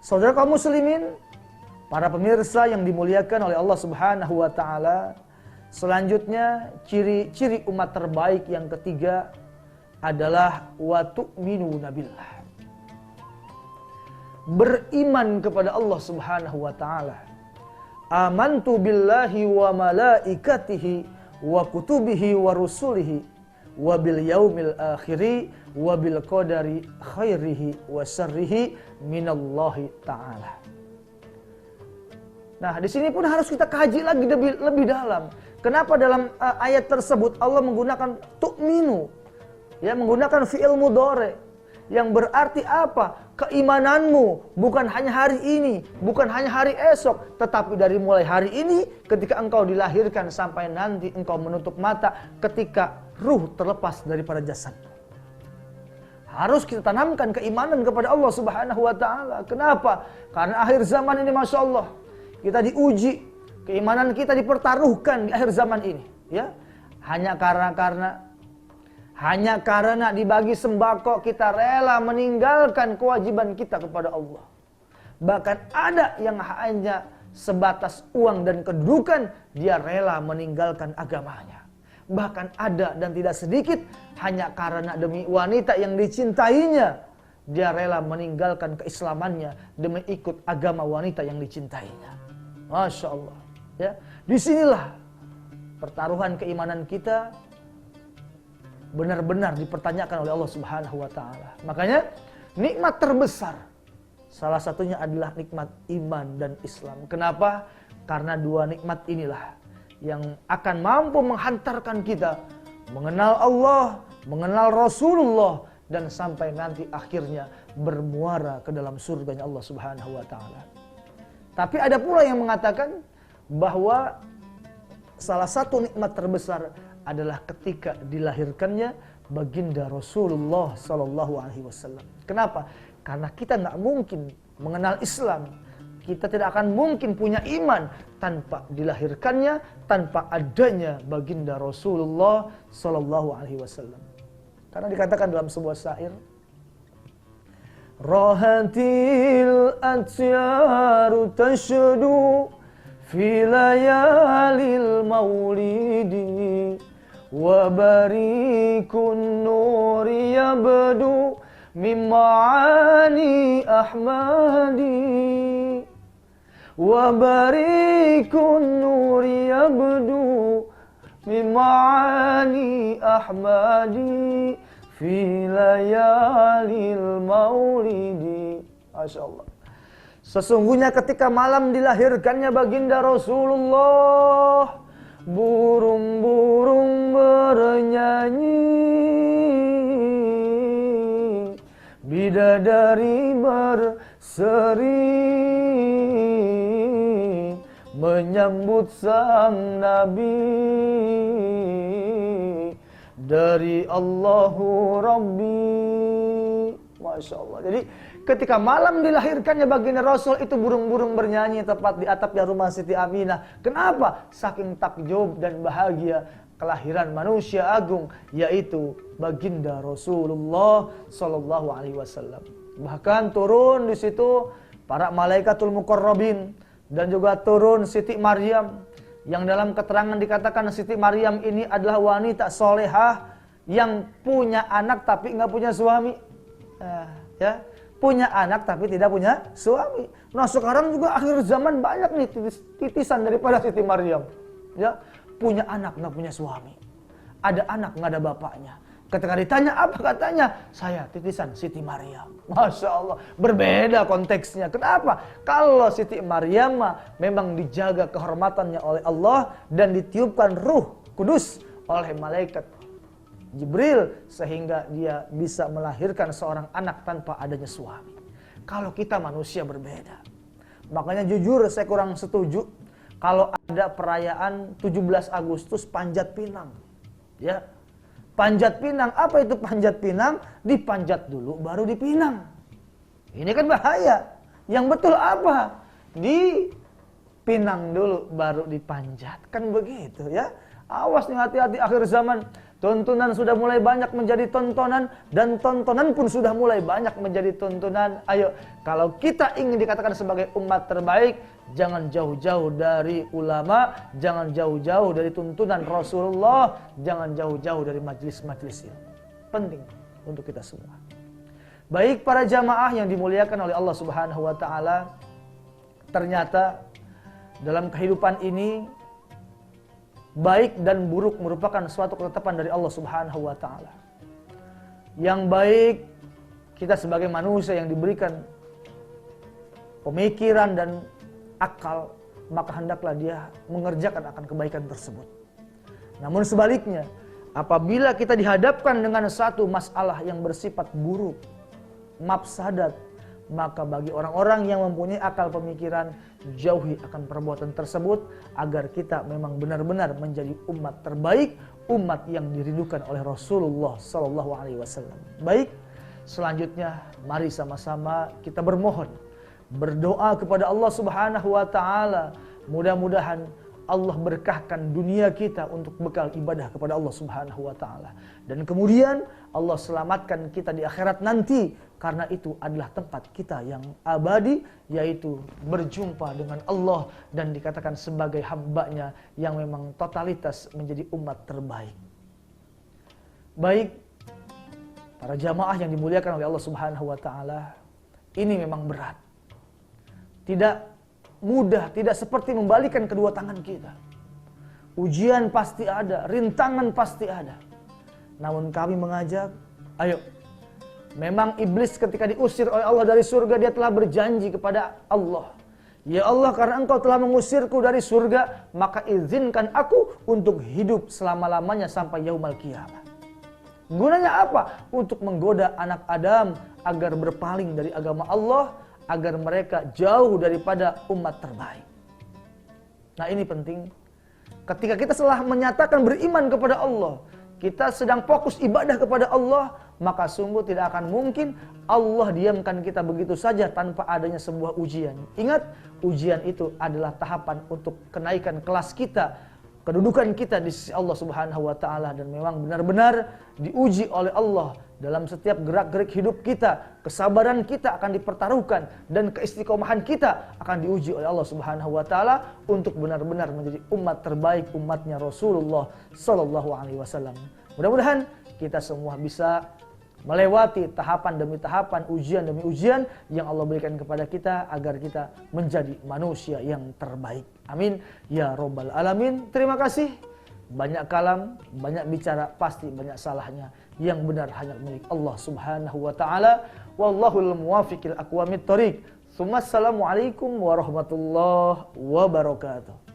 Saudara kaum muslimin, para pemirsa yang dimuliakan oleh Allah Subhanahu wa taala, selanjutnya ciri-ciri umat terbaik yang ketiga adalah wa tu'minuna billah. Beriman kepada Allah Subhanahu wa taala. Amantu billahi wa malaikatihi wa kutubihi wa rusulihi wa bil yaumil akhiri wa bil qadari khairihi wa syarrihi minallahi ta'ala. Nah, di sini pun harus kita kaji lagi lebih dalam. Kenapa dalam ayat tersebut Allah menggunakan tu'minu, ya, menggunakan fi'il mudhari yang berarti apa? Keimananmu bukan hanya hari ini, bukan hanya hari esok, tetapi dari mulai hari ini ketika engkau dilahirkan sampai nanti engkau menutup mata, ketika ruh terlepas daripada jasad. Harus kita tanamkan keimanan kepada Allah Subhanahu wa taala. Kenapa? Karena akhir zaman ini Masya Allah, kita diuji, keimanan kita dipertaruhkan di akhir zaman ini, ya. Hanya karena dibagi sembako kita rela meninggalkan kewajiban kita kepada Allah. Bahkan ada yang hanya sebatas uang dan kedudukan, dia rela meninggalkan agamanya. Bahkan ada dan tidak sedikit hanya karena demi wanita yang dicintainya, dia rela meninggalkan keislamannya demi ikut agama wanita yang dicintainya. Masya Allah, ya. Disinilah pertaruhan keimanan kita benar-benar dipertanyakan oleh Allah Subhanahu wa taala. Makanya nikmat terbesar salah satunya adalah nikmat iman dan Islam. Kenapa? Karena dua nikmat inilah yang akan mampu menghantarkan kita mengenal Allah, mengenal Rasulullah, dan sampai nanti akhirnya bermuara ke dalam surganya Allah Subhanahu wa taala. Tapi ada pula yang mengatakan bahwa salah satu nikmat terbesar adalah ketika dilahirkannya baginda Rasulullah sallallahu alaihi wasallam. Kenapa? Karena kita nggak mungkin mengenal Islam, kita tidak akan mungkin punya iman tanpa dilahirkannya, tanpa adanya baginda Rasulullah sallallahu alaihi wasallam. Karena dikatakan dalam sebuah syair, Rahatil atyaru tashdu fi layalil maulidi wa barikun nuri yabdu min ma'ani ahmadi wa barikun nuri yabdu min ma'ani ahmadi fi layalil maulidi. Masya Allah. Sesungguhnya ketika malam dilahirkannya baginda Rasulullah, burung-burung bernyanyi, bidadari berseri, menyambut sang Nabi dari Allahu Rabbi. Masya Allah. Jadi ketika malam dilahirkannya baginda Rasul, itu burung-burung bernyanyi tepat di atapnya rumah Siti Aminah. Kenapa? Saking takjub dan bahagia kelahiran manusia agung, yaitu baginda Rasulullah sallallahu alaihi wasallam. Bahkan turun di situ para malaikatul muqarrabin dan juga turun Siti Maryam, yang dalam keterangan dikatakan Siti Maryam ini adalah wanita solehah yang punya anak tapi nggak punya suami. Ya, punya anak tapi tidak punya suami. Nah, sekarang juga akhir zaman banyak nih titisan daripada Siti Maryam. Ya, punya anak nggak punya suami, ada anak nggak ada bapaknya. Ketika ditanya apa, katanya saya titisan Siti Maryam. Masya Allah, berbeda konteksnya. Kenapa? Kalau Siti Maryam memang dijaga kehormatannya oleh Allah dan ditiupkan ruh kudus oleh malaikat Jibril sehingga dia bisa melahirkan seorang anak tanpa adanya suami. Kalau kita manusia berbeda. Makanya jujur saya kurang setuju kalau ada perayaan 17 Agustus Panjat Pinang. Ya. Panjat Pinang, apa itu panjat pinang? Dipanjat dulu baru dipinang. Ini kan bahaya. Yang betul apa? Dipinang dulu baru dipanjat. Kan begitu ya. Awas nih, hati-hati akhir zaman. Tontonan sudah mulai banyak menjadi tontonan, dan tontonan pun sudah mulai banyak menjadi tontonan. Ayo, kalau kita ingin dikatakan sebagai umat terbaik, jangan jauh-jauh dari ulama, jangan jauh-jauh dari tuntunan Rasulullah, jangan jauh-jauh dari majelis-majelis ini. Penting untuk kita semua. Baik para jamaah yang dimuliakan oleh Allah Subhanahu wa taala, ternyata dalam kehidupan ini baik dan buruk merupakan suatu ketetapan dari Allah Subhanahu wa taala. Yang baik, kita sebagai manusia yang diberikan pemikiran dan akal, maka hendaklah dia mengerjakan akan kebaikan tersebut. Namun sebaliknya, apabila kita dihadapkan dengan satu masalah yang bersifat buruk, mafsadat, maka bagi orang-orang yang mempunyai akal pemikiran, jauhi akan perbuatan tersebut agar kita memang benar-benar menjadi umat terbaik, umat yang dirindukan oleh Rasulullah sallallahu alaihi wasallam. Baik, selanjutnya mari sama-sama kita bermohon, berdoa kepada Allah Subhanahu wa taala. Mudah-mudahan Allah berkahkan dunia kita untuk bekal ibadah kepada Allah Subhanahu wa taala, dan kemudian Allah selamatkan kita di akhirat nanti, karena itu adalah tempat kita yang abadi, yaitu berjumpa dengan Allah dan dikatakan sebagai hamba-Nya yang memang totalitas menjadi umat terbaik. Baik, para jamaah yang dimuliakan oleh Allah Subhanahu wa taala, ini memang berat. Tidak mudah, tidak seperti membalikan kedua tangan kita. Ujian pasti ada, rintangan pasti ada. Namun kami mengajak, ayo. Memang iblis ketika diusir oleh Allah dari surga, dia telah berjanji kepada Allah, ya Allah, karena engkau telah mengusirku dari surga, maka izinkan aku untuk hidup selama-lamanya sampai yaumul qiyamah. Gunanya apa? Untuk menggoda anak Adam agar berpaling dari agama Allah, agar mereka jauh daripada umat terbaik. Nah, ini penting. Ketika kita telah menyatakan beriman kepada Allah, kita sedang fokus ibadah kepada Allah, maka sungguh tidak akan mungkin Allah diamkan kita begitu saja tanpa adanya sebuah ujian. Ingat, ujian itu adalah tahapan untuk kenaikan kelas kita, kedudukan kita di sisi Allah Subhanahu wa taala, dan memang benar-benar diuji oleh Allah dalam setiap gerak-gerik hidup kita. Kesabaran kita akan dipertaruhkan dan keistiqomahan kita akan diuji oleh Allah Subhanahu wa taala untuk benar-benar menjadi umat terbaik, umatnya Rasulullah sallallahu alaihi wasallam. Mudah-mudahan kita semua bisa melewati tahapan demi tahapan, ujian demi ujian yang Allah berikan kepada kita agar kita menjadi manusia yang terbaik. Amin ya rabbal alamin. Terima kasih. Banyak kalam, banyak bicara, pasti banyak salahnya. Yang benar hanya milik Allah Subhanahu wa taala. Wallahul muwaffiqil aqwamit thoriq. Assalamualaikum warahmatullahi wabarakatuh.